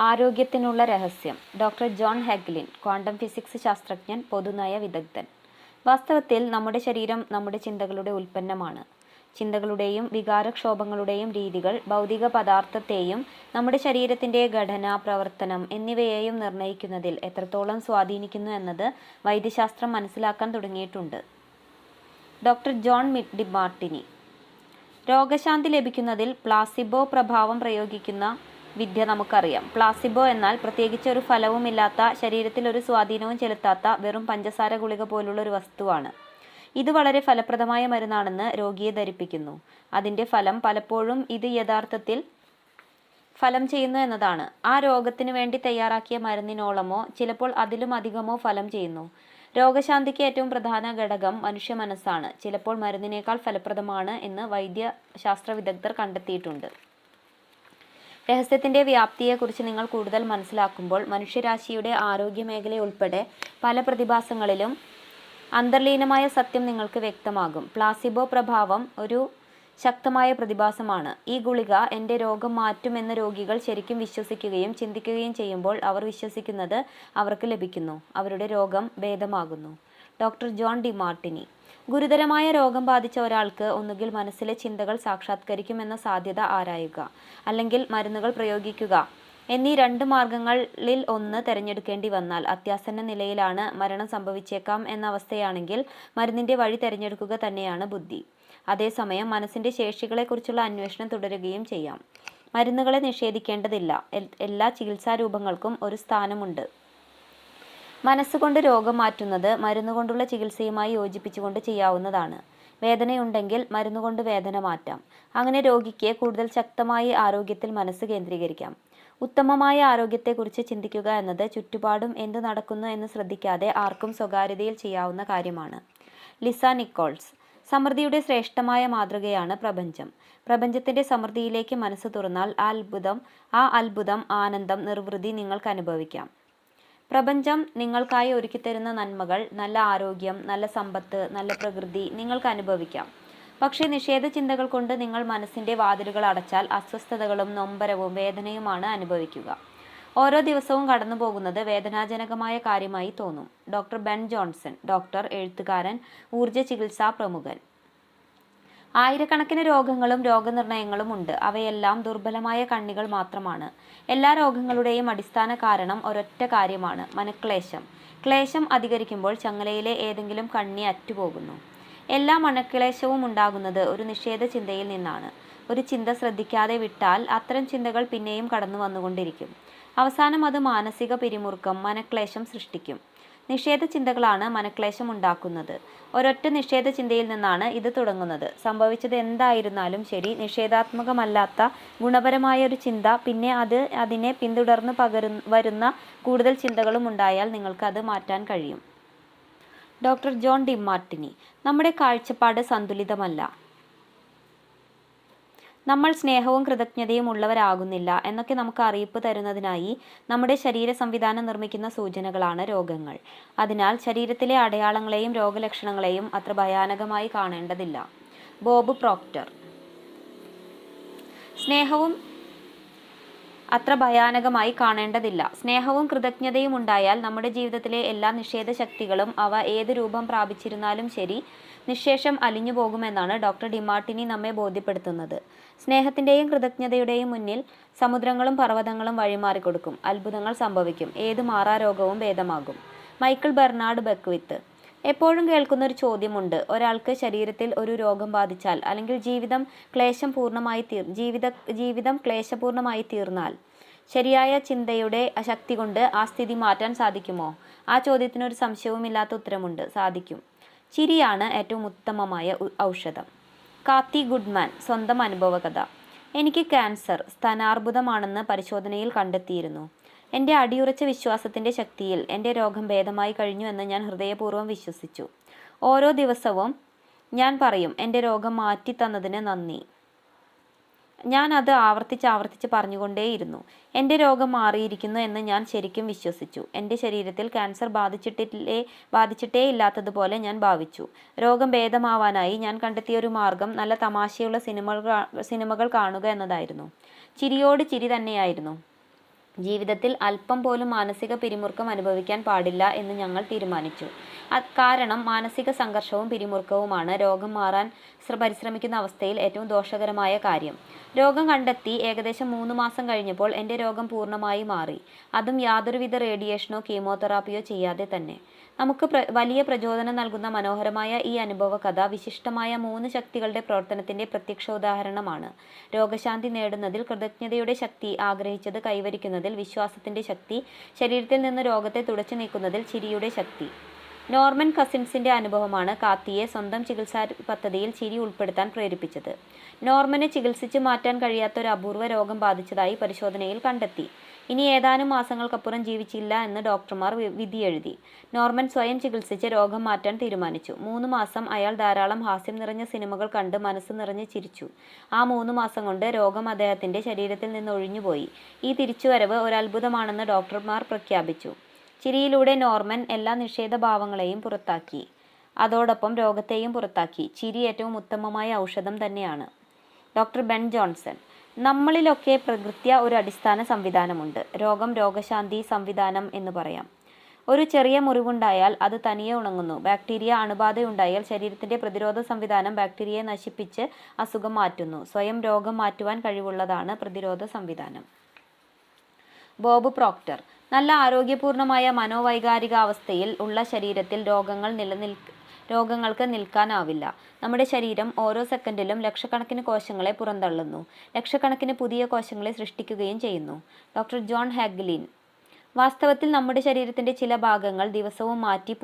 ആരോഗ്യത്തിനുള്ള രഹസ്യം. Doctor John ഹെഗ്ലിൻ, quantum physics ശാസ്ത്രജ്ഞൻ, പൊതുനയ വിദഗ്ധൻ. വാസ്തവത്തിൽ നമ്മുടെ ശരീരം നമ്മുടെ ചിന്തകളുടെ ഉൽപ്പന്നമാണ്. ചിന്തകളുടെയും വികാരക്ഷോഭങ്ങളുടെയും രീതികൾ ഭൗതിക പദാർത്ഥത്തെയും നമ്മുടെ ശരീരത്തിൻ്റെ ഘടന, പ്രവർത്തനം എന്നിവയെയും നിർണ്ണയിക്കുന്നതിൽ എത്രത്തോളം സ്വാധീനിക്കുന്നു എന്നത് വൈദ്യശാസ്ത്രം മനസ്സിലാക്കാൻ തുടങ്ങിയിട്ടുണ്ട്. Doctor John Demartini. രോഗശാന്തി ലഭിക്കുന്നതിൽ പ്ലാസിബോ പ്രഭാവം പ്രയോഗിക്കുന്ന വിദ്യ നമുക്കറിയാം. പ്ലാസിബോ എന്നാൽ പ്രത്യേകിച്ച് ഒരു ഫലവുമില്ലാത്ത, ശരീരത്തിൽ ഒരു സ്വാധീനവും ചെലുത്താത്ത വെറും പഞ്ചസാര ഗുളിക പോലുള്ള ഒരു വസ്തുവാണ്. ഇത് വളരെ ഫലപ്രദമായ മരുന്നാണെന്ന് രോഗിയെ ധരിപ്പിക്കുന്നു. അതിൻ്റെ ഫലം പലപ്പോഴും ഇത് യഥാർത്ഥത്തിൽ ഫലം ചെയ്യുന്നു എന്നതാണ്. ആ രോഗത്തിന് വേണ്ടി തയ്യാറാക്കിയ മരുന്നിനോളമോ ചിലപ്പോൾ അതിലും അധികമോ ഫലം ചെയ്യുന്നു. രോഗശാന്തിക്ക് ഏറ്റവും പ്രധാന ഘടകം മനുഷ്യ മനസ്സാണ്. ചിലപ്പോൾ മരുന്നിനേക്കാൾ ഫലപ്രദമാണ് എന്ന് വൈദ്യശാസ്ത്ര വിദഗ്ധർ കണ്ടെത്തിയിട്ടുണ്ട്. രഹസ്യത്തിൻ്റെ വ്യാപ്തിയെക്കുറിച്ച് നിങ്ങൾ കൂടുതൽ മനസ്സിലാക്കുമ്പോൾ മനുഷ്യരാശിയുടെ ആരോഗ്യ മേഖലയുൾപ്പെടെ പല പ്രതിഭാസങ്ങളിലും അന്തർലീനമായ സത്യം നിങ്ങൾക്ക് വ്യക്തമാകും. പ്ലാസിബോ പ്രഭാവം ഒരു ശക്തമായ പ്രതിഭാസമാണ്. ഈ ഗുളിക എൻ്റെ രോഗം മാറ്റുമെന്ന് രോഗികൾ ശരിക്കും വിശ്വസിക്കുകയും ചിന്തിക്കുകയും ചെയ്യുമ്പോൾ അവർ വിശ്വസിക്കുന്നത് അവർക്ക് ലഭിക്കുന്നു. അവരുടെ രോഗം ഭേദമാകുന്നു. Doctor John ഡിമാർട്ടിനി. ഗുരുതരമായ രോഗം ബാധിച്ച ഒരാൾക്ക് ഒന്നുകിൽ മനസ്സിലെ ചിന്തകൾ സാക്ഷാത്കരിക്കുമെന്ന സാധ്യത ആരായുക, അല്ലെങ്കിൽ മരുന്നുകൾ പ്രയോഗിക്കുക എന്നീ രണ്ട് മാർഗങ്ങളിൽ ഒന്ന് തിരഞ്ഞെടുക്കേണ്ടി വന്നാൽ, അത്യാസന്ന നിലയിലാണ്, മരണം സംഭവിച്ചേക്കാം എന്ന അവസ്ഥയാണെങ്കിൽ മരുന്നിൻ്റെ വഴി തിരഞ്ഞെടുക്കുക തന്നെയാണ് ബുദ്ധി. അതേസമയം മനസ്സിൻ്റെ ശേഷികളെക്കുറിച്ചുള്ള അന്വേഷണം തുടരുകയും ചെയ്യാം. മരുന്നുകളെ നിഷേധിക്കേണ്ടതില്ല. എല്ലാ ചികിത്സാരൂപങ്ങൾക്കും ഒരു സ്ഥാനമുണ്ട്. മനസ്സുകൊണ്ട് രോഗം മാറ്റുന്നത് മരുന്നുകൊണ്ടുള്ള ചികിത്സയുമായി യോജിപ്പിച്ചുകൊണ്ട് ചെയ്യാവുന്നതാണ്. വേദനയുണ്ടെങ്കിൽ മരുന്നുകൊണ്ട് വേദന മാറ്റാം. അങ്ങനെ രോഗിക്ക് കൂടുതൽ ശക്തമായി ആരോഗ്യത്തിൽ മനസ്സ് കേന്ദ്രീകരിക്കാം. ഉത്തമമായ ആരോഗ്യത്തെക്കുറിച്ച് ചിന്തിക്കുക എന്നത് ചുറ്റുപാടും എന്ത് നടക്കുന്നു എന്ന് ശ്രദ്ധിക്കാതെ ആർക്കും സ്വകാര്യതയിൽ ചെയ്യാവുന്ന കാര്യമാണ്. Lisa Nichols. സമൃദ്ധിയുടെ ശ്രേഷ്ഠമായ മാതൃകയാണ് പ്രപഞ്ചം. പ്രപഞ്ചത്തിൻ്റെ സമൃദ്ധിയിലേക്ക് മനസ്സ് തുറന്നാൽ ആ അത്ഭുതം, ആനന്ദം, നിർവൃതി നിങ്ങൾക്ക് അനുഭവിക്കാം. പ്രപഞ്ചം നിങ്ങൾക്കായി ഒരുക്കിത്തരുന്ന നന്മകൾ, നല്ല ആരോഗ്യം, നല്ല സമ്പത്ത്, നല്ല പ്രകൃതി നിങ്ങൾക്ക് അനുഭവിക്കാം. പക്ഷേ നിഷേധ ചിന്തകൾ കൊണ്ട് നിങ്ങൾ മനസ്സിൻ്റെ വാതിലുകൾ അടച്ചാൽ അസ്വസ്ഥതകളും നൊമ്പരവും വേദനയുമാണ് അനുഭവിക്കുക. ഓരോ ദിവസവും കടന്നു പോകുന്നത് വേദനാജനകമായ കാര്യമായി തോന്നും. Doctor Ben Johnson. ഡോക്ടർ, എഴുത്തുകാരൻ, ഊർജ്ജ ചികിത്സാ പ്രമുഖൻ. ആയിരക്കണക്കിന് രോഗങ്ങളും രോഗനിർണയങ്ങളും ഉണ്ട്. അവയെല്ലാം ദുർബലമായ കണ്ണികൾ മാത്രമാണ്. എല്ലാ രോഗങ്ങളുടെയും അടിസ്ഥാന കാരണം ഒരൊറ്റ കാര്യമാണ്: മനക്ലേശം. ക്ലേശം അധികരിക്കുമ്പോൾ ചങ്ങലയിലെ ഏതെങ്കിലും കണ്ണി അറ്റുപോകുന്നു. എല്ലാ മനക്ലേശവും ഉണ്ടാകുന്നത് ഒരു നിഷേധ ചിന്തയിൽ നിന്നാണ്. ഒരു ചിന്ത ശ്രദ്ധിക്കാതെ വിട്ടാൽ അത്തരം ചിന്തകൾ പിന്നെയും കടന്നു വന്നുകൊണ്ടിരിക്കും. അവസാനം അത് മാനസിക പിരിമുറുക്കം, മനക്ലേശം സൃഷ്ടിക്കും. നിഷേധ ചിന്തകളാണ് മനക്ലേശം ഉണ്ടാക്കുന്നത്. ഒരൊറ്റ നിഷേധ ചിന്തയിൽ നിന്നാണ് ഇത് തുടങ്ങുന്നത്. സംഭവിച്ചത് എന്തായിരുന്നാലും ശരി, നിഷേധാത്മകമല്ലാത്ത ഗുണപരമായ ഒരു ചിന്ത, പിന്നെ അതിനെ പിന്തുടർന്ന് വരുന്ന കൂടുതൽ ചിന്തകളും ഉണ്ടായാൽ നിങ്ങൾക്ക് അത് മാറ്റാൻ കഴിയും. Doctor John Demartini. നമ്മുടെ കാഴ്ചപ്പാട് സന്തുലിതമല്ല. നമ്മൾ സ്നേഹവും കൃതജ്ഞതയും ഉള്ളവരാകുന്നില്ല എന്നൊക്കെ നമുക്ക് അറിയിപ്പ് തരുന്നതിനായി നമ്മുടെ ശരീര സംവിധാനം നിർമ്മിക്കുന്ന സൂചനകളാണ് രോഗങ്ങൾ. അതിനാൽ ശരീരത്തിലെ അടയാളങ്ങളെയും രോഗലക്ഷണങ്ങളെയും അത്ര ഭയാനകമായി കാണേണ്ടതില്ല. Bob Proctor. സ്നേഹവും കൃതജ്ഞതയും ഉണ്ടായാൽ നമ്മുടെ ജീവിതത്തിലെ എല്ലാ നിഷേധ ശക്തികളും, അവ ഏത് രൂപം പ്രാപിച്ചിരുന്നാലും ശരി, നിശ്ശേഷം അലിഞ്ഞു പോകുമെന്നാണ് ഡോക്ടർ ഡിമാർട്ടിനി നമ്മെ ബോധ്യപ്പെടുത്തുന്നത്. സ്നേഹത്തിൻ്റെയും കൃതജ്ഞതയുടെയും മുന്നിൽ സമുദ്രങ്ങളും പർവ്വതങ്ങളും വഴിമാറിക്കൊടുക്കും. അത്ഭുതങ്ങൾ സംഭവിക്കും. ഏത് മാറാരോഗവും ഭേദമാകും. Michael Bernard Beckwith. എപ്പോഴും കേൾക്കുന്ന ഒരു ചോദ്യമുണ്ട്. ഒരാൾക്ക് ശരീരത്തിൽ ഒരു രോഗം ബാധിച്ചാൽ, അല്ലെങ്കിൽ ജീവിതം ക്ലേശപൂർണമായി തീർന്നാൽ ശരിയായ ചിന്തയുടെ ശക്തി കൊണ്ട് ആ സ്ഥിതി മാറ്റാൻ സാധിക്കുമോ? ആ ചോദ്യത്തിനൊരു സംശയവുമില്ലാത്ത ഉത്തരമുണ്ട്: സാധിക്കും. ചിരിയാണ് ഏറ്റവും ഉത്തമമായ ഔഷധം. കാത്തി ഗുഡ്മാൻ. സ്വന്തം അനുഭവകഥ. എനിക്ക് ക്യാൻസർ സ്തനാർബുദമാണെന്ന് പരിശോധനയിൽ കണ്ടെത്തിയിരുന്നു. എൻ്റെ അടിയുറച്ച വിശ്വാസത്തിൻ്റെ ശക്തിയിൽ എൻ്റെ രോഗം ഭേദമായി കഴിഞ്ഞു എന്ന് ഞാൻ ഹൃദയപൂർവ്വം വിശ്വസിച്ചു. ഓരോ ദിവസവും ഞാൻ പറയും, എൻ്റെ രോഗം മാറ്റി തന്നതിന് നന്ദി. ഞാൻ അത് ആവർത്തിച്ച് പറഞ്ഞുകൊണ്ടേയിരുന്നു. എൻ്റെ രോഗം മാറിയിരിക്കുന്നു എന്ന് ഞാൻ ശരിക്കും വിശ്വസിച്ചു. എൻ്റെ ശരീരത്തിൽ ക്യാൻസർ ബാധിച്ചിട്ടേ ഇല്ലാത്തതുപോലെ ഞാൻ ഭാവിച്ചു. രോഗം ഭേദമാവാനായി ഞാൻ കണ്ടെത്തിയ ഒരു മാർഗം നല്ല തമാശയുള്ള സിനിമകൾ കാണുക എന്നതായിരുന്നു. ചിരിയോട് ചിരി തന്നെയായിരുന്നു. ജീവിതത്തിൽ അല്പം പോലും മാനസിക പിരിമുറുക്കം അനുഭവിക്കാൻ പാടില്ല എന്ന് ഞങ്ങൾ തീരുമാനിച്ചു. കാരണം മാനസിക സംഘർഷവും പിരിമുറുക്കവുമാണ് രോഗം മാറാൻ പരിശ്രമിക്കുന്ന അവസ്ഥയിൽ ഏറ്റവും ദോഷകരമായ കാര്യം. രോഗം കണ്ടെത്തി ഏകദേശം 3 മാസം കഴിഞ്ഞപ്പോൾ എൻ്റെ രോഗം പൂർണ്ണമായി മാറി. അതും യാതൊരുവിധ റേഡിയേഷനോ കീമോതെറാപ്പിയോ ചെയ്യാതെ തന്നെ. നമുക്ക് വലിയ പ്രചോദനം നൽകുന്ന മനോഹരമായ ഈ അനുഭവകഥ വിശിഷ്ടമായ 3 ശക്തികളുടെ പ്രവർത്തനത്തിൻ്റെ പ്രത്യക്ഷോദാഹരണമാണ്. രോഗശാന്തി നേടുന്നതിൽ കൃതജ്ഞതയുടെ ശക്തി, ആഗ്രഹിച്ചത് കൈവരിക്കുന്നതിൽ വിശ്വാസത്തിൻ്റെ ശക്തി, ശരീരത്തിൽ നിന്ന് രോഗത്തെ തുടച്ചു നീക്കുന്നതിൽ ചിരിയുടെ ശക്തി. നോർമൻ കസിൻസിൻ്റെ അനുഭവമാണ് കാത്തിയെ സ്വന്തം ചികിത്സാ പദ്ധതിയിൽ ചിരി ഉൾപ്പെടുത്താൻ പ്രേരിപ്പിച്ചത്. നോർമനെ ചികിത്സിച്ച് മാറ്റാൻ കഴിയാത്ത ഒരു അപൂർവ രോഗം ബാധിച്ചതായി പരിശോധനയിൽ കണ്ടെത്തി. ഇനി ഏതാനും മാസങ്ങൾക്കപ്പുറം ജീവിച്ചില്ല എന്ന് ഡോക്ടർമാർ വിധിയെഴുതി. നോർമൻ സ്വയം ചികിത്സിച്ച് രോഗം മാറ്റാൻ തീരുമാനിച്ചു. 3 മാസം അയാൾ ധാരാളം ഹാസ്യം നിറഞ്ഞ സിനിമകൾ കണ്ട് മനസ്സ് നിറഞ്ഞ് ചിരിച്ചു. ആ 3 മാസം കൊണ്ട് രോഗം അദ്ദേഹത്തിൻ്റെ ശരീരത്തിൽ നിന്ന് ഒഴിഞ്ഞുപോയി. ഈ തിരിച്ചുവരവ് ഒരു അത്ഭുതമാണെന്ന് ഡോക്ടർമാർ പ്രഖ്യാപിച്ചു. ചിരിയിലൂടെ നോർമൻ എല്ലാ നിഷേധഭാവങ്ങളെയും പുറത്താക്കി. അതോടൊപ്പം രോഗത്തെയും പുറത്താക്കി. ചിരി ഏറ്റവും ഉത്തമമായ ഔഷധം തന്നെയാണ്. Doctor Ben Johnson. നമ്മളിലൊക്കെ പ്രകൃത്യ ഒരു അടിസ്ഥാന സംവിധാനമുണ്ട്. രോഗശാന്തി സംവിധാനം എന്ന് പറയാം. ഒരു ചെറിയ മുറിവുണ്ടായാൽ അത് തനിയെ ഉണങ്ങുന്നു. ബാക്ടീരിയ അണുബാധയുണ്ടായാൽ ശരീരത്തിൻ്റെ പ്രതിരോധ സംവിധാനം ബാക്ടീരിയയെ നശിപ്പിച്ച് അസുഖം മാറ്റുന്നു. സ്വയം രോഗം മാറ്റുവാൻ കഴിവുള്ളതാണ് പ്രതിരോധ സംവിധാനം. Bob Proctor. നല്ല ആരോഗ്യപൂർണമായ മനോവൈകാരികാവസ്ഥയിൽ ഉള്ള ശരീരത്തിൽ രോഗങ്ങൾക്ക് നിൽക്കാനാവില്ല. നമ്മുടെ ശരീരം ഓരോ സെക്കൻഡിലും ലക്ഷക്കണക്കിന് കോശങ്ങളെ പുറന്തള്ളുന്നു. ലക്ഷക്കണക്കിന് പുതിയ കോശങ്ങളെ സൃഷ്ടിക്കുകയും ചെയ്യുന്നു. Doctor John Hagelin. വാസ്തവത്തിൽ നമ്മുടെ ശരീരത്തിൻ്റെ ചില ഭാഗങ്ങൾ ദിവസവും മാറ്റി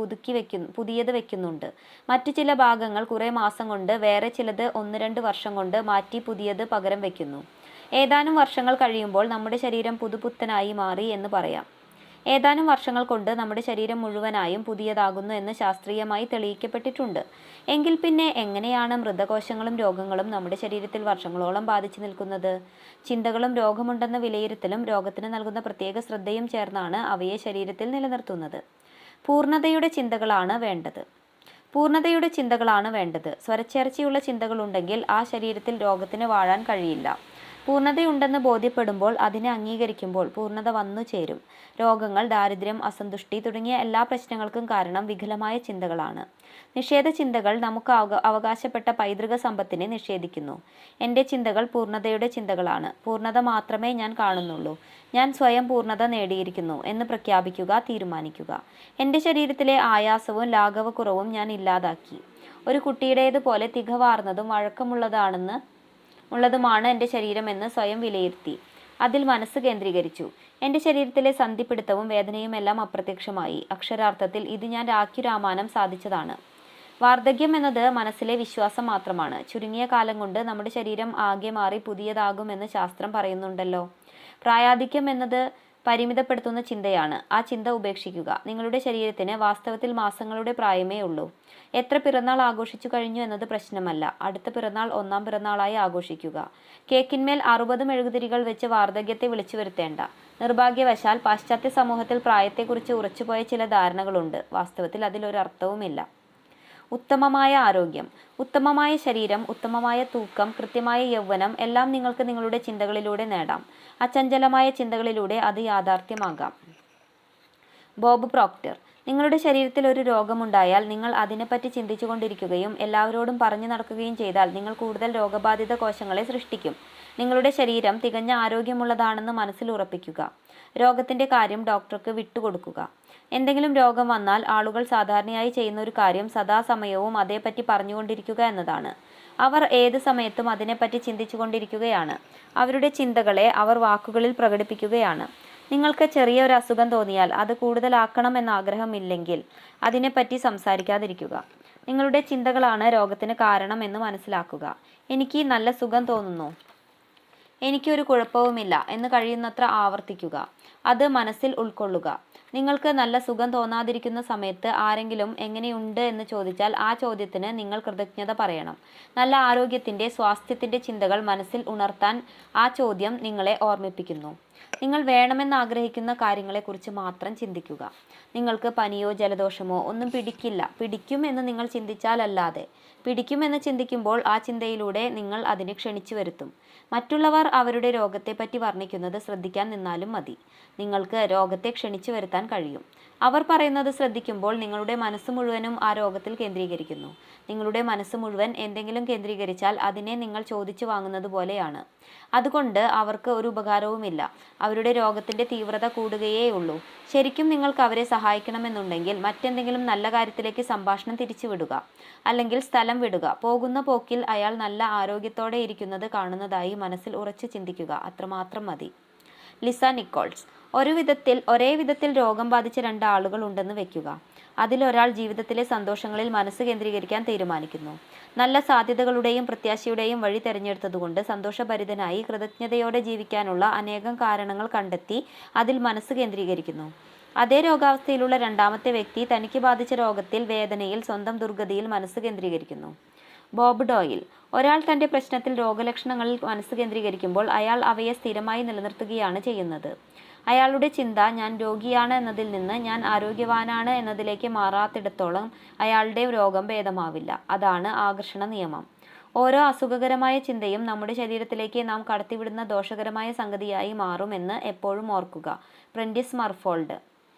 പുതിയത് വെക്കുന്നുണ്ട്. മറ്റു ചില ഭാഗങ്ങൾ കുറേ മാസം കൊണ്ട്, വേറെ ചിലത് 1-2 വർഷം കൊണ്ട് മാറ്റി പുതിയത് പകരം വയ്ക്കുന്നു. ഏതാനും വർഷങ്ങൾ കഴിയുമ്പോൾ നമ്മുടെ ശരീരം പുതുപുത്തനായി മാറി എന്ന് പറയാം. ഏതാനും വർഷങ്ങൾ കൊണ്ട് നമ്മുടെ ശരീരം മുഴുവനായും പുതിയതാകുന്നു എന്ന് ശാസ്ത്രീയമായി തെളിയിക്കപ്പെട്ടിട്ടുണ്ട്. എങ്കിൽ പിന്നെ എങ്ങനെയാണ് മൃതകോശങ്ങളും രോഗങ്ങളും നമ്മുടെ ശരീരത്തിൽ വർഷങ്ങളോളം ബാധിച്ചു നിൽക്കുന്നത്? ചിന്തകളും രോഗമുണ്ടെന്ന വിലയിരുത്തലും രോഗത്തിന് നൽകുന്ന പ്രത്യേക ശ്രദ്ധയും ചേർന്നാണ് അവയെ ശരീരത്തിൽ നിലനിർത്തുന്നത്. പൂർണ്ണതയുടെ ചിന്തകളാണ് വേണ്ടത്. സ്വരച്ചേർച്ചയുള്ള ചിന്തകളുണ്ടെങ്കിൽ ആ ശരീരത്തിൽ രോഗത്തിന് വാഴാൻ കഴിയില്ല. പൂർണ്ണതയുണ്ടെന്ന് ബോധ്യപ്പെടുമ്പോൾ, അതിനെ അംഗീകരിക്കുമ്പോൾ പൂർണ്ണത വന്നു ചേരും. രോഗങ്ങൾ, ദാരിദ്ര്യം, അസന്തുഷ്ടി തുടങ്ങിയ എല്ലാ പ്രശ്നങ്ങൾക്കും കാരണം വികലമായ ചിന്തകളാണ്. നിഷേധ ചിന്തകൾ നമുക്ക് അവകാശപ്പെട്ട പൈതൃക സമ്പത്തിനെ നിഷേധിക്കുന്നു. എൻ്റെ ചിന്തകൾ പൂർണ്ണതയുടെ ചിന്തകളാണ്. പൂർണ്ണത മാത്രമേ ഞാൻ കാണുന്നുള്ളൂ. ഞാൻ സ്വയം പൂർണ്ണത നേടിയിരിക്കുന്നു എന്ന് തീരുമാനിക്കുക. എൻ്റെ ശരീരത്തിലെ ആയാസവും ലാഘവക്കുറവും ഞാൻ ഇല്ലാതാക്കി. ഒരു കുട്ടിയുടേതുപോലെ തികവാർന്നതും വഴക്കമുള്ളതുമാണ് എൻ്റെ ശരീരമെന്ന് സ്വയം വിലയിരുത്തി. അതിൽ മനസ്സ് കേന്ദ്രീകരിച്ചു. എൻ്റെ ശരീരത്തിലെ സന്ധിപിടുത്തവും വേദനയുമെല്ലാം അപ്രത്യക്ഷമായി. അക്ഷരാർത്ഥത്തിൽ ഇത് ഞാൻ രാമാനം സാധിച്ചതാണ്. വാർദ്ധക്യം എന്നത് മനസ്സിലെ വിശ്വാസം മാത്രമാണ്. ചുരുങ്ങിയ കാലം കൊണ്ട് നമ്മുടെ ശരീരം ആകെ മാറി പുതിയതാകുമെന്ന് ശാസ്ത്രം പറയുന്നുണ്ടല്ലോ. പ്രായാധിക്യം എന്നത് പരിമിതപ്പെടുത്തുന്ന ചിന്തയാണ്. ആ ചിന്ത ഉപേക്ഷിക്കുക. നിങ്ങളുടെ ശരീരത്തിന് വാസ്തവത്തിൽ മാസങ്ങളുടെ പ്രായമേ ഉള്ളൂ. എത്ര പിറന്നാൾ ആഘോഷിച്ചു കഴിഞ്ഞു എന്നത് പ്രശ്നമല്ല. അടുത്ത പിറന്നാൾ 1-ാം പിറന്നാളായി ആഘോഷിക്കുക. കേക്കിന്മേൽ 60 മെഴുകുതിരികൾ വെച്ച് വാർദ്ധക്യത്തെ വിളിച്ചു വരുത്തേണ്ട. നിർഭാഗ്യവശാൽ പാശ്ചാത്യ സമൂഹത്തിൽ പ്രായത്തെക്കുറിച്ച് ഉറച്ചുപോയ ചില ധാരണകളുണ്ട്. വാസ്തവത്തിൽ അതിലൊരർത്ഥവുമില്ല. ഉത്തമമായ ആരോഗ്യം, ഉത്തമമായ ശരീരം, ഉത്തമമായ തൂക്കം, കൃത്യമായ യൗവനം എല്ലാം നിങ്ങൾക്ക് നിങ്ങളുടെ ചിന്തകളിലൂടെ നേടാം. അചഞ്ചലമായ ചിന്തകളിലൂടെ അത് യാഥാർത്ഥ്യമാകാം. Bob Proctor. നിങ്ങളുടെ ശരീരത്തിൽ ഒരു രോഗമുണ്ടായാൽ നിങ്ങൾ അതിനെപ്പറ്റി ചിന്തിച്ചുകൊണ്ടിരിക്കുകയും എല്ലാവരോടും പറഞ്ഞു നടക്കുകയും ചെയ്താൽ നിങ്ങൾ കൂടുതൽ രോഗബാധിത കോശങ്ങളെ സൃഷ്ടിക്കും. നിങ്ങളുടെ ശരീരം തികഞ്ഞ ആരോഗ്യമുള്ളതാണെന്ന് മനസ്സിൽ ഉറപ്പിക്കുക. രോഗത്തിൻ്റെ കാര്യം ഡോക്ടർക്ക് വിട്ടുകൊടുക്കുക. എന്തെങ്കിലും രോഗം വന്നാൽ ആളുകൾ സാധാരണയായി ചെയ്യുന്ന ഒരു കാര്യം സദാസമയവും അതേപ്പറ്റി പറഞ്ഞുകൊണ്ടിരിക്കുക എന്നതാണ്. അവർ ഏത് സമയത്തും അതിനെപ്പറ്റി ചിന്തിച്ചുകൊണ്ടിരിക്കുകയാണ്. അവരുടെ ചിന്തകളെ അവർ വാക്കുകളിൽ പ്രകടിപ്പിക്കുകയാണ്. നിങ്ങൾക്ക് ചെറിയ ഒരു അസുഖം തോന്നിയാൽ അത് കൂടുതലാക്കണം എന്ന ആഗ്രഹമില്ലെങ്കിൽ അതിനെപ്പറ്റി സംസാരിക്കാതിരിക്കുക. നിങ്ങളുടെ ചിന്തകളാണ് രോഗത്തിന് കാരണം എന്ന് മനസ്സിലാക്കുക. എനിക്ക് നല്ല സുഖം തോന്നുന്നു, എനിക്കൊരു കുഴപ്പവുമില്ല എന്ന് കഴിയുന്നത്ര ആവർത്തിക്കുക. അത് മനസ്സിൽ ഉൾക്കൊള്ളുക. നിങ്ങൾക്ക് നല്ല സുഖം തോന്നാതിരിക്കുന്ന സമയത്ത് ആരെങ്കിലും എങ്ങനെയുണ്ട് എന്ന് ചോദിച്ചാൽ ആ ചോദ്യത്തിന് നിങ്ങൾ കൃതജ്ഞത പറയണം. നല്ല ആരോഗ്യത്തിൻ്റെ, സ്വാസ്ഥ്യത്തിൻ്റെ ചിന്തകൾ മനസ്സിൽ ഉണർത്താൻ ആ ചോദ്യം നിങ്ങളെ ഓർമ്മിപ്പിക്കുന്നു. നിങ്ങൾ വേണമെന്ന് ആഗ്രഹിക്കുന്ന കാര്യങ്ങളെക്കുറിച്ച് മാത്രം ചിന്തിക്കുക. നിങ്ങൾക്ക് പനിയോ ജലദോഷമോ ഒന്നും പിടിക്കില്ല, പിടിക്കുമെന്ന് നിങ്ങൾ ചിന്തിച്ചാലല്ലാതെ. പിടിക്കുമെന്ന് ചിന്തിക്കുമ്പോൾ ആ ചിന്തയിലൂടെ നിങ്ങൾ അതിനെ ക്ഷണിച്ചു വരുത്തും. മറ്റുള്ളവർ അവരുടെ രോഗത്തെപ്പറ്റി വർണ്ണിക്കുന്നത് ശ്രദ്ധിക്കാൻ നിന്നാലും മതി. നിങ്ങൾക്ക് രോഗത്തെ ക്ഷണിച്ചു വരുത്താൻ കഴിയും. അവർ പറയുന്നത് ശ്രദ്ധിക്കുമ്പോൾ നിങ്ങളുടെ മനസ്സ് മുഴുവനും ആ രോഗത്തിൽ കേന്ദ്രീകരിക്കുന്നു. നിങ്ങളുടെ മനസ്സ് മുഴുവൻ എന്തെങ്കിലും കേന്ദ്രീകരിച്ചാൽ അതിനെ നിങ്ങൾ ചോദിച്ചു വാങ്ങുന്നത് പോലെയാണ്. അതുകൊണ്ട് അവർക്ക് ഒരു ഉപകാരവുമില്ല. അവരുടെ രോഗത്തിൻ്റെ തീവ്രത കൂടുകയേ ഉള്ളൂ. ശരിക്കും നിങ്ങൾക്ക് അവരെ സഹായിക്കണമെന്നുണ്ടെങ്കിൽ മറ്റെന്തെങ്കിലും നല്ല കാര്യത്തിലേക്ക് സംഭാഷണം തിരിച്ചുവിടുക, അല്ലെങ്കിൽ സ്ഥലം വിടുക. പോകുന്ന പോക്കിൽ അയാൾ നല്ല ആരോഗ്യത്തോടെ ഇരിക്കുന്നത് കാണുന്നതായി മനസ്സിൽ ഉറച്ചു ചിന്തിക്കുക. അത്രമാത്രം മതി. Lisa Nichols. ഒരേ വിധത്തിൽ രോഗം ബാധിച്ച 2 ആളുകൾ ഉണ്ടെന്ന് വെക്കുക. അതിലൊരാൾ ജീവിതത്തിലെ സന്തോഷങ്ങളിൽ മനസ്സ് കേന്ദ്രീകരിക്കാൻ തീരുമാനിക്കുന്നു. നല്ല സാധ്യതകളുടെയും പ്രത്യാശയുടെയും വഴി തിരഞ്ഞെടുത്തതുകൊണ്ട് സന്തോഷഭരിതനായി കൃതജ്ഞതയോടെ ജീവിക്കാനുള്ള അനേകം കാരണങ്ങൾ കണ്ടെത്തി അതിൽ മനസ്സ് കേന്ദ്രീകരിക്കുന്നു. അതേ രോഗാവസ്ഥയിലുള്ള രണ്ടാമത്തെ വ്യക്തി തനിക്ക് ബാധിച്ച രോഗത്തിൽ, വേദനയിൽ, സ്വന്തം ദുർഗതിയിൽ മനസ്സ് കേന്ദ്രീകരിക്കുന്നു. ബോബ് ഡോയിൽ. ഒരാൾ തൻ്റെ പ്രശ്നത്തിൽ, രോഗലക്ഷണങ്ങളിൽ മനസ്സ് കേന്ദ്രീകരിക്കുമ്പോൾ അയാൾ അവയെ സ്ഥിരമായി നിലനിർത്തുകയാണ് ചെയ്യുന്നത്. അയാളുടെ ചിന്ത ഞാൻ രോഗിയാണ് എന്നതിൽ നിന്ന് ഞാൻ ആരോഗ്യവാനാണ് എന്നതിലേക്ക് മാറാത്തിടത്തോളം അയാളുടെ രോഗം ഭേദമാവില്ല. അതാണ് ആകർഷണ നിയമം. ഓരോ അസുഖകരമായ ചിന്തയും നമ്മുടെ ശരീരത്തിലേക്ക് നാം കടത്തിവിടുന്ന ദോഷകരമായ സംഗതിയായി മാറുമെന്ന് എപ്പോഴും ഓർക്കുക. Prentice Mulford.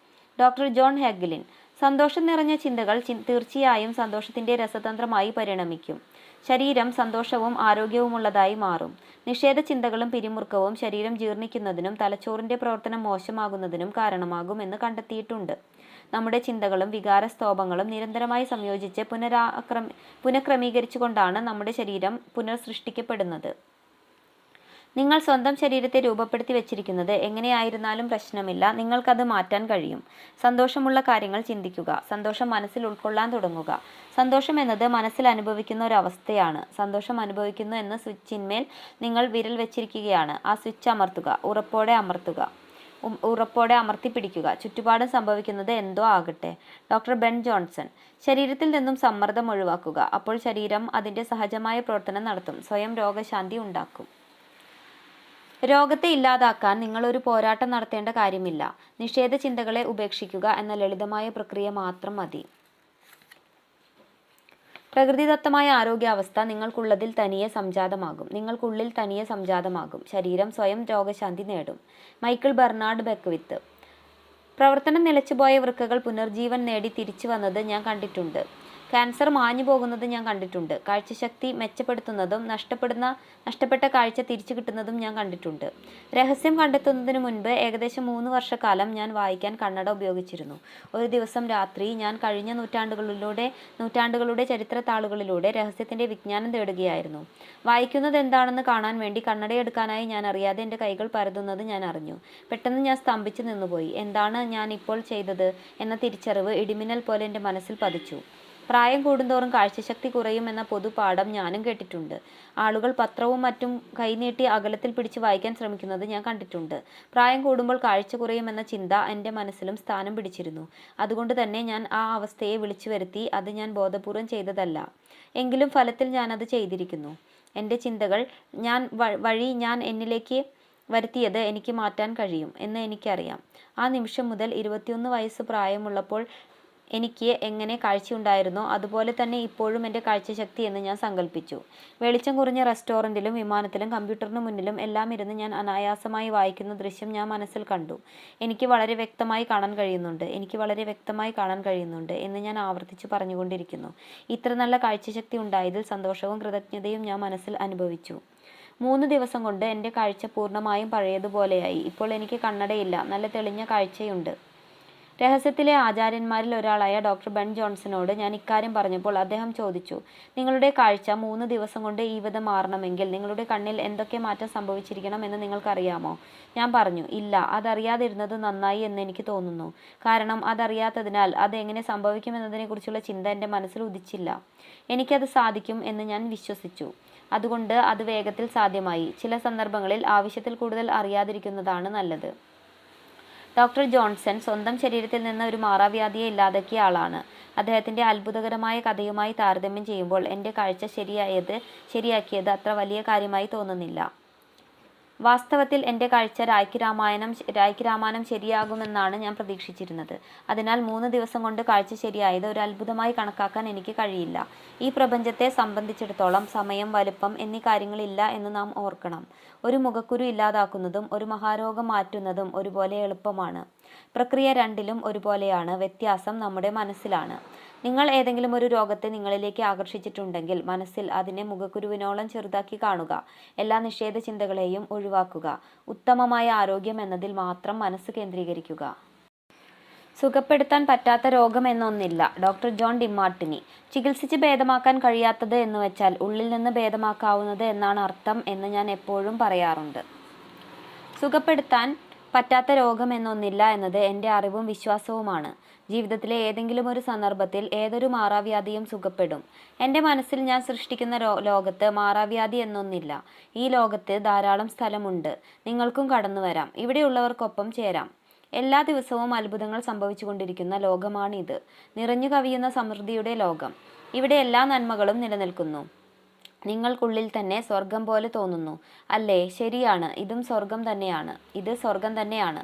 Doctor John Hagelin. സന്തോഷം നിറഞ്ഞ ചിന്തകൾ തീർച്ചയായും സന്തോഷത്തിൻ്റെ രസതന്ത്രമായി പരിണമിക്കും. ശരീരം സന്തോഷവും ആരോഗ്യവുമുള്ളതായി മാറും. നിഷേധ ചിന്തകളും പിരിമുറുക്കവും ശരീരം ജീർണിക്കുന്നതിനും തലച്ചോറിൻ്റെ പ്രവർത്തനം മോശമാകുന്നതിനും കാരണമാകുമെന്ന് കണ്ടെത്തിയിട്ടുണ്ട്. നമ്മുടെ ചിന്തകളും വികാരസ്തോഭങ്ങളും നിരന്തരമായി സംയോജിച്ച് പുനഃക്രമീകരിച്ചുകൊണ്ടാണ് നമ്മുടെ ശരീരം പുനഃസൃഷ്ടിക്കപ്പെടുന്നത്. നിങ്ങൾ സ്വന്തം ശരീരത്തെ രൂപപ്പെടുത്തി വെച്ചിരിക്കുന്നത് എങ്ങനെയായിരുന്നാലും പ്രശ്നമില്ല. നിങ്ങൾക്കത് മാറ്റാൻ കഴിയും. സന്തോഷമുള്ള കാര്യങ്ങൾ ചിന്തിക്കുക. സന്തോഷം മനസ്സിൽ ഉൾക്കൊള്ളാൻ തുടങ്ങുക. സന്തോഷം എന്നത് മനസ്സിൽ അനുഭവിക്കുന്ന ഒരവസ്ഥയാണ്. സന്തോഷം അനുഭവിക്കുന്നു എന്ന സ്വിച്ചിന്മേൽ നിങ്ങൾ വിരൽ വെച്ചിരിക്കുകയാണ്. ആ സ്വിച്ച് അമർത്തുക. ഉറപ്പോടെ അമർത്തിപ്പിടിക്കുക. ചുറ്റുപാടും സംഭവിക്കുന്നത് എന്തോ ആകട്ടെ. Doctor Ben Johnson. ശരീരത്തിൽ നിന്നും സമ്മർദ്ദം ഒഴിവാക്കുക. അപ്പോൾ ശരീരം അതിൻ്റെ സഹജമായ പ്രവർത്തനം നടത്തും. സ്വയം രോഗശാന്തി ഉണ്ടാക്കും. രോഗത്തെ ഇല്ലാതാക്കാൻ നിങ്ങൾ ഒരു പോരാട്ടം നടത്തേണ്ട കാര്യമില്ല. നിഷേധ ചിന്തകളെ ഉപേക്ഷിക്കുക എന്ന ലളിതമായ പ്രക്രിയ മാത്രം മതി. പ്രകൃതിദത്തമായ ആരോഗ്യാവസ്ഥ നിങ്ങൾക്കുള്ളിൽ തനിയെ സംജാതമാകും. ശരീരം സ്വയം രോഗശാന്തി നേടും. Michael Bernard Beckwith. പ്രവർത്തനം നിലച്ചുപോയ വൃക്കകൾ പുനർജീവൻ നേടി തിരിച്ചു വന്നത് ഞാൻ കണ്ടിട്ടുണ്ട്. ക്യാൻസർ മാഞ്ഞു പോകുന്നത് ഞാൻ കണ്ടിട്ടുണ്ട്. കാഴ്ചശക്തി മെച്ചപ്പെടുത്തുന്നതും നഷ്ടപ്പെട്ട കാഴ്ച തിരിച്ചു കിട്ടുന്നതും ഞാൻ കണ്ടിട്ടുണ്ട്. രഹസ്യം കണ്ടെത്തുന്നതിന് മുൻപ് ഏകദേശം 3 വർഷക്കാലം ഞാൻ വായിക്കാൻ കണ്ണട ഉപയോഗിച്ചിരുന്നു. ഒരു ദിവസം രാത്രി ഞാൻ കഴിഞ്ഞ നൂറ്റാണ്ടുകളുടെ ചരിത്രത്താളുകളിലൂടെ രഹസ്യത്തിൻ്റെ വിജ്ഞാനം തേടുകയായിരുന്നു. വായിക്കുന്നത് എന്താണെന്ന് കാണാൻ വേണ്ടി കണ്ണടയെടുക്കാനായി ഞാൻ അറിയാതെ എൻ്റെ കൈകൾ പരതുന്നത് ഞാൻ അറിഞ്ഞു. പെട്ടെന്ന് ഞാൻ സ്തംഭിച്ചു നിന്നുപോയി. എന്താണ് ഞാൻ ഇപ്പോൾ ചെയ്തത് എന്ന തിരിച്ചറിവ് ഇടിമിന്നൽ പോലെ എൻ്റെ മനസ്സിൽ പതിച്ചു. പ്രായം കൂടുന്തോറും കാഴ്ചശക്തി കുറയുമെന്ന പൊതുപാഠം ഞാനും കേട്ടിട്ടുണ്ട്. ആളുകൾ പത്രവും മറ്റും കൈനീട്ടി അകലത്തിൽ പിടിച്ച് വായിക്കാൻ ശ്രമിക്കുന്നത് ഞാൻ കണ്ടിട്ടുണ്ട്. പ്രായം കൂടുമ്പോൾ കാഴ്ച കുറയുമെന്ന ചിന്ത എൻ്റെ മനസ്സിലും സ്ഥാനം പിടിച്ചിരുന്നു. അതുകൊണ്ട് തന്നെ ഞാൻ ആ അവസ്ഥയെ വിളിച്ചു വരുത്തി. അത് ഞാൻ ബോധപൂർവം ചെയ്തതല്ല. എങ്കിലും ഫലത്തിൽ ഞാനത് ചെയ്തിരിക്കുന്നു. എൻ്റെ ചിന്തകൾ ഞാൻ എന്നിലേക്ക് വരുത്തിയത് എനിക്ക് മാറ്റാൻ കഴിയും എന്ന് എനിക്കറിയാം. ആ നിമിഷം മുതൽ 21 വയസ്സ് പ്രായമുള്ളപ്പോൾ എനിക്ക് എങ്ങനെ കാഴ്ചയുണ്ടായിരുന്നോ അതുപോലെ തന്നെ ഇപ്പോഴും എൻ്റെ കാഴ്ചശക്തി എന്ന് ഞാൻ സങ്കല്പിച്ചു. വെളിച്ചം കുറഞ്ഞ റെസ്റ്റോറൻറ്റിലും വിമാനത്തിലും കമ്പ്യൂട്ടറിന് മുന്നിലും എല്ലാം ഇരുന്ന് ഞാൻ അനായാസമായി വായിക്കുന്ന ദൃശ്യം ഞാൻ മനസ്സിൽ കണ്ടു. എനിക്ക് വളരെ വ്യക്തമായി കാണാൻ കഴിയുന്നുണ്ട് എന്ന് ഞാൻ ആവർത്തിച്ച് പറഞ്ഞുകൊണ്ടിരിക്കുന്നു. ഇത്ര നല്ല കാഴ്ചശക്തി ഉണ്ടായതിൽ സന്തോഷവും കൃതജ്ഞതയും ഞാൻ മനസ്സിൽ അനുഭവിച്ചു. 3 ദിവസം കൊണ്ട് എൻ്റെ കാഴ്ച പൂർണ്ണമായും പഴയതുപോലെയായി. ഇപ്പോൾ എനിക്ക് കണ്ണടയില്ല. നല്ല തെളിഞ്ഞ കാഴ്ചയുണ്ട്. രഹസ്യത്തിലെ ആചാര്യന്മാരിൽ ഒരാളായ ഡോക്ടർ ബെൻ ജോൺസനോട് ഞാൻ ഇക്കാര്യം പറഞ്ഞപ്പോൾ അദ്ദേഹം ചോദിച്ചു, നിങ്ങളുടെ കാഴ്ച 3 ദിവസം കൊണ്ട് ഈ വിധം മാറണമെങ്കിൽ നിങ്ങളുടെ കണ്ണിൽ എന്തൊക്കെ മാറ്റം സംഭവിച്ചിരിക്കണം എന്ന് നിങ്ങൾക്കറിയാമോ? ഞാൻ പറഞ്ഞു, ഇല്ല, അതറിയാതിരുന്നത് നന്നായി എന്ന് എനിക്ക് തോന്നുന്നു. കാരണം അതറിയാത്തതിനാൽ അത് എങ്ങനെ സംഭവിക്കുമെന്നതിനെക്കുറിച്ചുള്ള ചിന്ത എൻ്റെ മനസ്സിൽ ഉദിച്ചില്ല. എനിക്കത് സാധിക്കും എന്ന് ഞാൻ വിശ്വസിച്ചു. അതുകൊണ്ട് അത് വേഗത്തിൽ സാധ്യമായി. ചില സന്ദർഭങ്ങളിൽ ആവശ്യത്തിൽ കൂടുതൽ അറിയാതിരിക്കുന്നതാണ് നല്ലത്. ഡോക്ടർ ജോൺസൺ സ്വന്തം ശരീരത്തിൽ നിന്ന് ഒരു മാറാവ്യാധിയെ ഇല്ലാതാക്കിയ ആളാണ്. അദ്ദേഹത്തിൻ്റെ അത്ഭുതകരമായ കഥയുമായി താരതമ്യം ചെയ്യുമ്പോൾ എൻ്റെ കാഴ്ച ശരിയാക്കിയത് അത്ര വലിയ കാര്യമായി തോന്നുന്നില്ല. വാസ്തവത്തിൽ എൻ്റെ കാഴ്ച രായ്ക്ക് രാമായണം ശരിയാകുമെന്നാണ് ഞാൻ പ്രതീക്ഷിച്ചിരുന്നത്. അതിനാൽ 3 ദിവസം കൊണ്ട് കാഴ്ച ശരിയായത് ഒരു അത്ഭുതമായി കണക്കാക്കാൻ എനിക്ക് കഴിയില്ല. ഈ പ്രപഞ്ചത്തെ സംബന്ധിച്ചിടത്തോളം സമയം, വലുപ്പം എന്നീ കാര്യങ്ങളില്ല എന്ന് നാം ഓർക്കണം. ഒരു മുഖക്കുരു ഇല്ലാതാക്കുന്നതും ഒരു മഹാരോഗം മാറ്റുന്നതും ഒരുപോലെ എളുപ്പമാണ്. പ്രക്രിയ രണ്ടിലും ഒരുപോലെയാണ്. വ്യത്യാസം നമ്മുടെ മനസ്സിലാണ്. നിങ്ങൾ ഏതെങ്കിലും ഒരു രോഗത്തെ നിങ്ങളിലേക്ക് ആകർഷിച്ചിട്ടുണ്ടെങ്കിൽ മനസ്സിൽ അതിനെ മുഖക്കുരുവിനോളം ചെറുതാക്കി കാണുക. എല്ലാ നിഷേധ ചിന്തകളെയും ഒഴിവാക്കുക. ഉത്തമമായ ആരോഗ്യം എന്നതിൽ മാത്രം മനസ്സ് കേന്ദ്രീകരിക്കുക. സുഖപ്പെടുത്താൻ പറ്റാത്ത രോഗം എന്നൊന്നില്ല. Doctor John ഡിമാർട്ടിനി. ചികിത്സിച്ച് ഭേദമാക്കാൻ കഴിയാത്തത് എന്ന് വെച്ചാൽ ഉള്ളിൽ നിന്ന് ഭേദമാക്കാവുന്നത് എന്നാണ് അർത്ഥം എന്ന് ഞാൻ എപ്പോഴും പറയാറുണ്ട്. സുഖപ്പെടുത്താൻ പറ്റാത്ത രോഗം എന്നൊന്നില്ല എന്നത് എൻ്റെ അറിവും വിശ്വാസവുമാണ്. ജീവിതത്തിലെ ഏതെങ്കിലും ഒരു സന്ദർഭത്തിൽ ഏതൊരു മാറാവ്യാധിയും സുഖപ്പെടും. എൻ്റെ മനസ്സിൽ ഞാൻ സൃഷ്ടിക്കുന്ന ലോകത്ത് മാറാവ്യാധി എന്നൊന്നില്ല. ഈ ലോകത്ത് ധാരാളം സ്ഥലമുണ്ട്. നിങ്ങൾക്കും കടന്നു വരാം. ഇവിടെയുള്ളവർക്കൊപ്പം ചേരാം. എല്ലാ ദിവസവും അത്ഭുതങ്ങൾ സംഭവിച്ചുകൊണ്ടിരിക്കുന്ന ലോകമാണിത്. നിറഞ്ഞു കവിയുന്ന സമൃദ്ധിയുടെ ലോകം. ഇവിടെ എല്ലാ നന്മകളും നിലനിൽക്കുന്നു. നിങ്ങൾക്കുള്ളിൽ തന്നെ സ്വർഗം പോലെ തോന്നുന്നു അല്ലേ? ശരിയാണ്, ഇത് സ്വർഗം തന്നെയാണ്.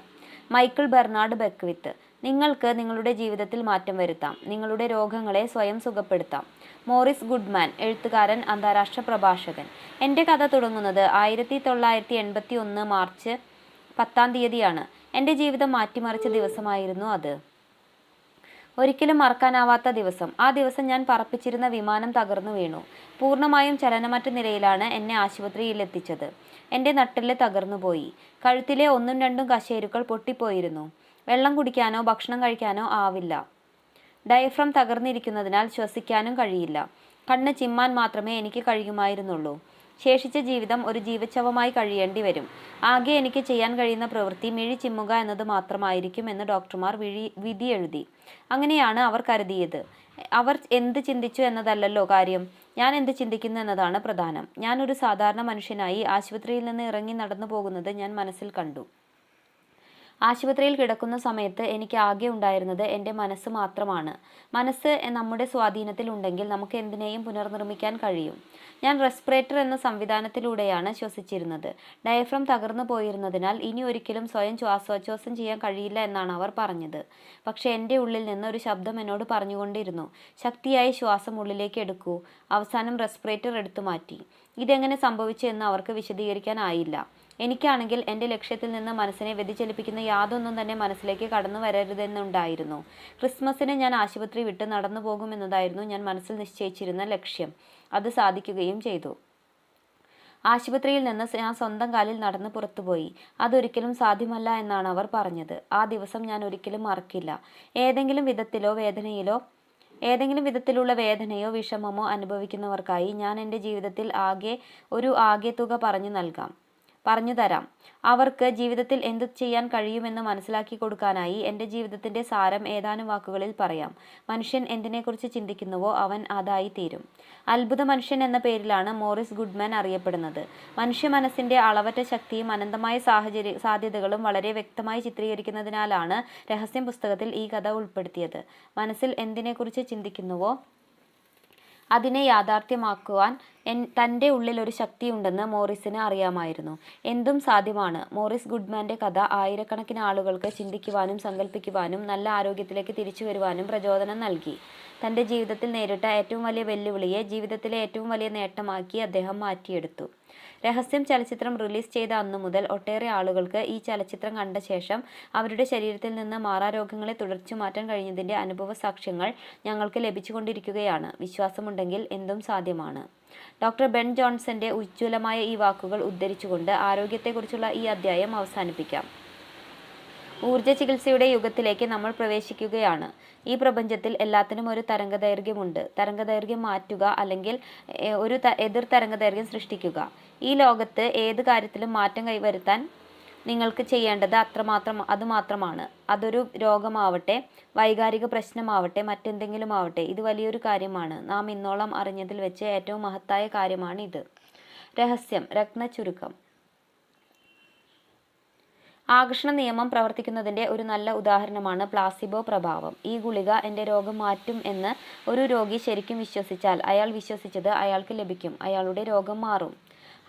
Michael Bernard Beckwith. നിങ്ങൾക്ക് നിങ്ങളുടെ ജീവിതത്തിൽ മാറ്റം വരുത്താം. നിങ്ങളുടെ രോഗങ്ങളെ സ്വയം സുഖപ്പെടുത്താം. മോറിസ് ഗുഡ്മാൻ, എഴുത്തുകാരൻ, അന്താരാഷ്ട്ര പ്രഭാഷകൻ. എൻ്റെ കഥ തുടങ്ങുന്നത് 1981 മാർച്ച് 10 എൻ്റെ ജീവിതം മാറ്റിമറിച്ച ദിവസമായിരുന്നു അത്. ഒരിക്കലും മറക്കാനാവാത്ത ദിവസം. ആ ദിവസം ഞാൻ പറപ്പിച്ചിരുന്ന വിമാനം തകർന്നു വീണു. പൂർണ്ണമായും ചലനമറ്റ നിലയിലാണ് എന്നെ ആശുപത്രിയിലെത്തിച്ചത്. എൻ്റെ നട്ടെല്ല് തകർന്നുപോയി. കഴുത്തിലെ 1ഉം 2ഉം കശേരുക്കൾ പൊട്ടിപ്പോയിരുന്നു. വെള്ളം കുടിക്കാനോ ഭക്ഷണം കഴിക്കാനോ ആവില്ല. ഡയഫ്രം തകർന്നിരിക്കുന്നതിനാൽ ശ്വസിക്കാനും കഴിയില്ല. കണ്ണ് ചിമ്മാൻ മാത്രമേ എനിക്ക് കഴിയുമായിരുന്നുള്ളൂ. ശേഷിച്ച ജീവിതം ഒരു ജീവച്ഛവമായി കഴിയേണ്ടി വരും. ആകെ എനിക്ക് ചെയ്യാൻ കഴിയുന്ന പ്രവൃത്തി മിഴി ചിമ്മുക എന്നത് മാത്രമായിരിക്കും എന്ന് ഡോക്ടർമാർ വിധി എഴുതി. അങ്ങനെയാണ് അവർ കരുതിയത്. അവർ എന്ത് ചിന്തിച്ചു എന്നതല്ലല്ലോ കാര്യം, ഞാൻ എന്ത് ചിന്തിക്കുന്നു എന്നതാണ് പ്രധാനം. ഞാൻ ഒരു സാധാരണ മനുഷ്യനായി ആശുപത്രിയിൽ നിന്ന് ഇറങ്ങി നടന്നു പോകുന്നത് ഞാൻ മനസ്സിൽ കണ്ടു. ആശുപത്രിയിൽ കിടക്കുന്ന സമയത്ത് എനിക്ക് ആകെ ഉണ്ടായിരുന്നത് എൻ്റെ മനസ്സ് മാത്രമാണ്. മനസ്സ് നമ്മുടെ സ്വാധീനത്തിൽ ഉണ്ടെങ്കിൽ നമുക്ക് എന്തിനേയും പുനർനിർമ്മിക്കാൻ കഴിയും. ഞാൻ റെസ്പിറേറ്റർ എന്ന സംവിധാനത്തിലൂടെയാണ് ശ്വസിച്ചിരുന്നത്. ഡയഫ്രം തകർന്നു പോയിരുന്നതിനാൽ ഇനി ഒരിക്കലും സ്വയം ശ്വാസോച്ഛ്വാസം ചെയ്യാൻ കഴിയില്ല എന്നാണ് അവർ പറഞ്ഞത്. പക്ഷെ എൻ്റെ ഉള്ളിൽ നിന്ന് ഒരു ശബ്ദം എന്നോട് പറഞ്ഞുകൊണ്ടിരുന്നു, ശക്തിയായി ശ്വാസം ഉള്ളിലേക്ക് എടുക്കൂ. അവസാനം റെസ്പിറേറ്റർ എടുത്തു മാറ്റി. ഇതെങ്ങനെ സംഭവിച്ചു എന്ന് അവർക്ക് വിശദീകരിക്കാനായില്ല. എനിക്കാണെങ്കിൽ എൻ്റെ ലക്ഷ്യത്തിൽ നിന്ന് മനസ്സിനെ വ്യതിചലിപ്പിക്കുന്ന യാതൊന്നും തന്നെ മനസ്സിലേക്ക് കടന്നു വരരുതെന്നുണ്ടായിരുന്നു. ക്രിസ്മസിന് ഞാൻ ആശുപത്രി വിട്ട് നടന്നു പോകുമെന്നതായിരുന്നു ഞാൻ മനസ്സിൽ നിശ്ചയിച്ചിരുന്ന ലക്ഷ്യം. അത് സാധിക്കുകയും ചെയ്തു. ആശുപത്രിയിൽ നിന്ന് ഞാൻ സ്വന്തം കാലിൽ നടന്ന് പുറത്തുപോയി. അതൊരിക്കലും സാധ്യമല്ല എന്നാണ് അവർ പറഞ്ഞത്. ആ ദിവസം ഞാൻ ഒരിക്കലും മറക്കില്ല. ഏതെങ്കിലും വിധത്തിലുള്ള വേദനയോ വിഷമമോ അനുഭവിക്കുന്നവർക്കായി ഞാൻ എൻ്റെ ജീവിതത്തിൽ ആകെ തുക പറഞ്ഞു തരാം. അവർക്ക് ജീവിതത്തിൽ എന്തു ചെയ്യാൻ കഴിയുമെന്ന് മനസ്സിലാക്കി കൊടുക്കാനായി എൻ്റെ ജീവിതത്തിൻ്റെ സാരം ഏതാനും വാക്കുകളിൽ പറയാം. മനുഷ്യൻ എന്തിനെക്കുറിച്ച് ചിന്തിക്കുന്നുവോ അവൻ അതായി തീരും. അത്ഭുത മനുഷ്യൻ എന്ന പേരിലാണ് മോറിസ് ഗുഡ്മാൻ അറിയപ്പെടുന്നത്. മനുഷ്യ മനസ്സിൻ്റെ അളവറ്റ ശക്തിയും അനന്തമായ സാധ്യതകളും വളരെ വ്യക്തമായി ചിത്രീകരിക്കുന്നതിനാലാണ് രഹസ്യം പുസ്തകത്തിൽ ഈ കഥ ഉൾപ്പെടുത്തിയത്. മനസ്സിൽ എന്തിനെക്കുറിച്ച് ചിന്തിക്കുന്നുവോ അതിനെ യാഥാർത്ഥ്യമാക്കുവാൻ തൻ്റെ ഉള്ളിൽ ഒരു ശക്തിയുണ്ടെന്ന് മോറിസിന് അറിയാമായിരുന്നു. എന്തും സാധ്യമാണ്. മോറിസ് ഗുഡ്മാൻ്റെ കഥ ആയിരക്കണക്കിന് ആളുകൾക്ക് ചിന്തിക്കുവാനും സങ്കല്പിക്കുവാനും നല്ല ആരോഗ്യത്തിലേക്ക് തിരിച്ചു വരുവാനും പ്രചോദനം നൽകി. തൻ്റെ ജീവിതത്തിൽ നേരിട്ട ഏറ്റവും വലിയ വെല്ലുവിളിയെ ജീവിതത്തിലെ ഏറ്റവും വലിയ നേട്ടമാക്കി അദ്ദേഹം മാറ്റിയെടുത്തു. രഹസ്യം ചലച്ചിത്രം റിലീസ് ചെയ്ത അന്നു മുതൽ ഒട്ടേറെ ആളുകൾക്ക് ഈ ചലച്ചിത്രം കണ്ട ശേഷം അവരുടെ ശരീരത്തിൽ നിന്ന് മാറാരോഗങ്ങളെ തുടച്ചു മാറ്റാൻ കഴിഞ്ഞതിൻ്റെ അനുഭവ സാക്ഷ്യങ്ങൾ ഞങ്ങൾക്ക് ലഭിച്ചുകൊണ്ടിരിക്കുകയാണ്. വിശ്വാസമുണ്ടെങ്കിൽ എന്തും സാധ്യമാണ്. ഡോക്ടർ ബെൻ ജോൺസന്റെ ഉജ്ജ്വലമായ ഈ വാക്കുകൾ ഉദ്ധരിച്ചുകൊണ്ട് ആരോഗ്യത്തെക്കുറിച്ചുള്ള ഈ അധ്യായം അവസാനിപ്പിക്കാം. ഊർജ്ജ ചികിത്സയുടെ യുഗത്തിലേക്ക് നമ്മൾ പ്രവേശിക്കുകയാണ്. ഈ പ്രപഞ്ചത്തിൽ എല്ലാത്തിനും ഒരു തരംഗദൈർഘ്യമുണ്ട്. തരംഗദൈർഘ്യം മാറ്റുക അല്ലെങ്കിൽ ഒരു എതിർ തരംഗദൈർഘ്യം സൃഷ്ടിക്കുക. ഈ ലോകത്ത് ഏത് കാര്യത്തിലും മാറ്റം കൈവരുത്താൻ നിങ്ങൾക്ക് ചെയ്യേണ്ടത് അതുമാത്രമാണ്. അതൊരു രോഗമാവട്ടെ, വൈകാരിക പ്രശ്നമാവട്ടെ, മറ്റെന്തെങ്കിലും ആവട്ടെ, ഇത് വലിയൊരു കാര്യമാണ്. നാം ഇന്നോളം അറിഞ്ഞതിൽ വെച്ച് ഏറ്റവും മഹത്തായ കാര്യമാണ് ഇത്. രഹസ്യം. രത്ന ചുരുക്കം. ആകർഷണ നിയമം പ്രവർത്തിക്കുന്നതിൻ്റെ ഒരു നല്ല ഉദാഹരണമാണ് പ്ലാസിബോ പ്രഭാവം. ഈ ഗുളിക എൻ്റെ രോഗം മാറ്റും എന്ന് ഒരു രോഗി ശരിക്കും വിശ്വസിച്ചാൽ അയാൾ വിശ്വസിച്ചത് അയാൾക്ക് ലഭിക്കും. അയാളുടെ രോഗം മാറും.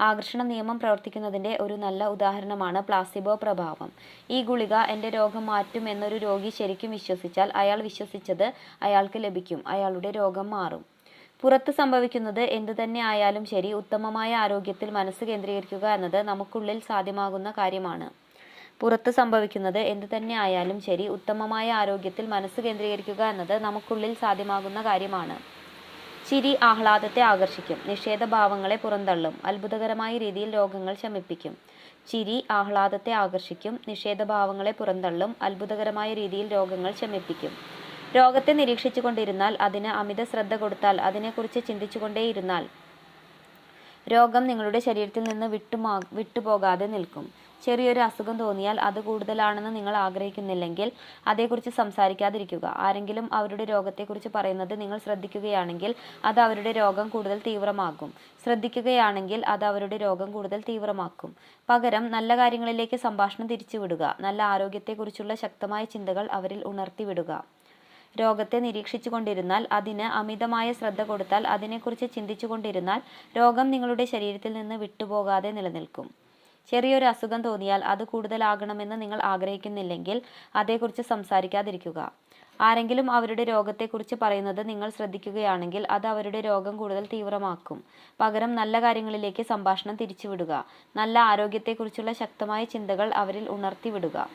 ആകർഷണ നിയമം പ്രവർത്തിക്കുന്നതിൻ്റെ ഒരു നല്ല ഉദാഹരണമാണ് പ്ലാസിബോ പ്രഭാവം. ഈ ഗുളിക എൻ്റെ രോഗം മാറ്റും എന്നൊരു രോഗി ശരിക്കും വിശ്വസിച്ചാൽ അയാൾ വിശ്വസിച്ചത് അയാൾക്ക് ലഭിക്കും. അയാളുടെ രോഗം മാറും. പുറത്ത് സംഭവിക്കുന്നത് എന്തു തന്നെ ആയാലും ശരി, ഉത്തമമായ ആരോഗ്യത്തിൽ മനസ്സ് കേന്ദ്രീകരിക്കുക എന്നത് നമുക്കുള്ളിൽ സാധ്യമാകുന്ന കാര്യമാണ്. പുറത്ത് സംഭവിക്കുന്നത് എന്തു തന്നെ ആയാലും ശരി, ഉത്തമമായ ആരോഗ്യത്തിൽ മനസ്സ് കേന്ദ്രീകരിക്കുക എന്നത് നമുക്കുള്ളിൽ സാധ്യമാകുന്ന കാര്യമാണ്. ചിരി ആഹ്ലാദത്തെ ആകർഷിക്കും, നിഷേധഭാവങ്ങളെ പുറന്തള്ളും, അത്ഭുതകരമായ രീതിയിൽ രോഗങ്ങൾ ശമിപ്പിക്കും. ചിരി ആഹ്ലാദത്തെ ആകർഷിക്കും, നിഷേധഭാവങ്ങളെ പുറന്തള്ളും, അത്ഭുതകരമായ രീതിയിൽ രോഗങ്ങൾ ശമിപ്പിക്കും. രോഗത്തെ നിരീക്ഷിച്ചുകൊണ്ടിരുന്നാൽ, അതിന് അമിത ശ്രദ്ധ കൊടുത്താൽ, അതിനെക്കുറിച്ച് ചിന്തിച്ചുകൊണ്ടേയിരുന്നാൽ രോഗം നിങ്ങളുടെ ശരീരത്തിൽ നിന്ന് വിട്ടുപോകാതെ നിൽക്കും. ചെറിയൊരു അസുഖം തോന്നിയാൽ അത് കൂടുതലാണെന്ന് നിങ്ങൾ ആഗ്രഹിക്കുന്നില്ലെങ്കിൽ അതേക്കുറിച്ച് സംസാരിക്കാതിരിക്കുക. ആരെങ്കിലും അവരുടെ രോഗത്തെക്കുറിച്ച് പറയുന്നത് നിങ്ങൾ ശ്രദ്ധിക്കുകയാണെങ്കിൽ അത് അവരുടെ രോഗം കൂടുതൽ തീവ്രമാക്കും. ശ്രദ്ധിക്കുകയാണെങ്കിൽ അത് അവരുടെ രോഗം കൂടുതൽ തീവ്രമാക്കും. പകരം നല്ല കാര്യങ്ങളിലേക്ക് സംഭാഷണം തിരിച്ചുവിടുക. നല്ല ആരോഗ്യത്തെക്കുറിച്ചുള്ള ശക്തമായ ചിന്തകൾ അവരിൽ ഉണർത്തിവിടുക. രോഗത്തെ നിരീക്ഷിച്ചുകൊണ്ടിരുന്നാൽ, അതിന് അമിതമായ ശ്രദ്ധ കൊടുത്താൽ, അതിനെക്കുറിച്ച് ചിന്തിച്ചുകൊണ്ടിരുന്നാൽ രോഗം നിങ്ങളുടെ ശരീരത്തിൽ നിന്ന് വിട്ടുപോകാതെ നിലനിൽക്കും. ചെറിയൊരു അസുഖം തോന്നിയാൽ അത് കൂടുതലാകണമെന്ന് നിങ്ങൾ ആഗ്രഹിക്കുന്നില്ലെങ്കിൽ അതേക്കുറിച്ച് സംസാരിക്കാതിരിക്കുക. ആരെങ്കിലും അവരുടെ രോഗത്തെക്കുറിച്ച് പറയുന്നത് നിങ്ങൾ ശ്രദ്ധിക്കുകയാണെങ്കിൽ അത് അവരുടെ രോഗം കൂടുതൽ തീവ്രമാക്കും. പകരം നല്ല കാര്യങ്ങളിലേക്ക് സംഭാഷണം തിരിച്ചുവിടുക. നല്ല ആരോഗ്യത്തെക്കുറിച്ചുള്ള ശക്തമായ ചിന്തകൾ അവരിൽ ഉണർത്തിവിടുക.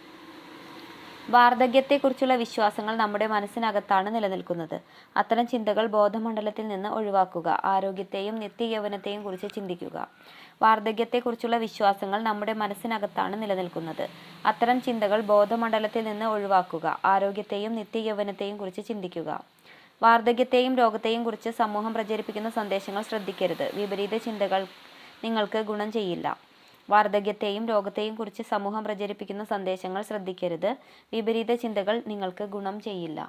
വാർദ്ധക്യത്തെക്കുറിച്ചുള്ള വിശ്വാസങ്ങൾ നമ്മുടെ മനസ്സിനകത്താണ് നിലനിൽക്കുന്നത്. അത്തരം ചിന്തകൾ ബോധമണ്ഡലത്തിൽ നിന്ന് ഒഴിവാക്കുക. ആരോഗ്യത്തെയും നിത്യയൗവനത്തെയും കുറിച്ച് ചിന്തിക്കുക. വാർദ്ധക്യത്തെക്കുറിച്ചുള്ള വിശ്വാസങ്ങൾ നമ്മുടെ മനസ്സിനകത്താണ് നിലനിൽക്കുന്നത്. അത്തരം ചിന്തകൾ ബോധമണ്ഡലത്തിൽ നിന്ന് ഒഴിവാക്കുക. ആരോഗ്യത്തെയും നിത്യയൗവനത്തെയും കുറിച്ച് ചിന്തിക്കുക. വാർദ്ധക്യത്തെയും രോഗത്തെയും കുറിച്ച് സമൂഹം പ്രചരിപ്പിക്കുന്ന സന്ദേശങ്ങൾ ശ്രദ്ധിക്കരുത്. വിപരീത ചിന്തകൾ നിങ്ങൾക്ക് ഗുണം ചെയ്യില്ല. വാർദ്ധക്യത്തെയും രോഗത്തെയും കുറിച്ച് സമൂഹം പ്രചരിപ്പിക്കുന്ന സന്ദേശങ്ങൾ ശ്രദ്ധിക്കരുത്. വിപരീത ചിന്തകൾ നിങ്ങൾക്ക് ഗുണം ചെയ്യില്ല.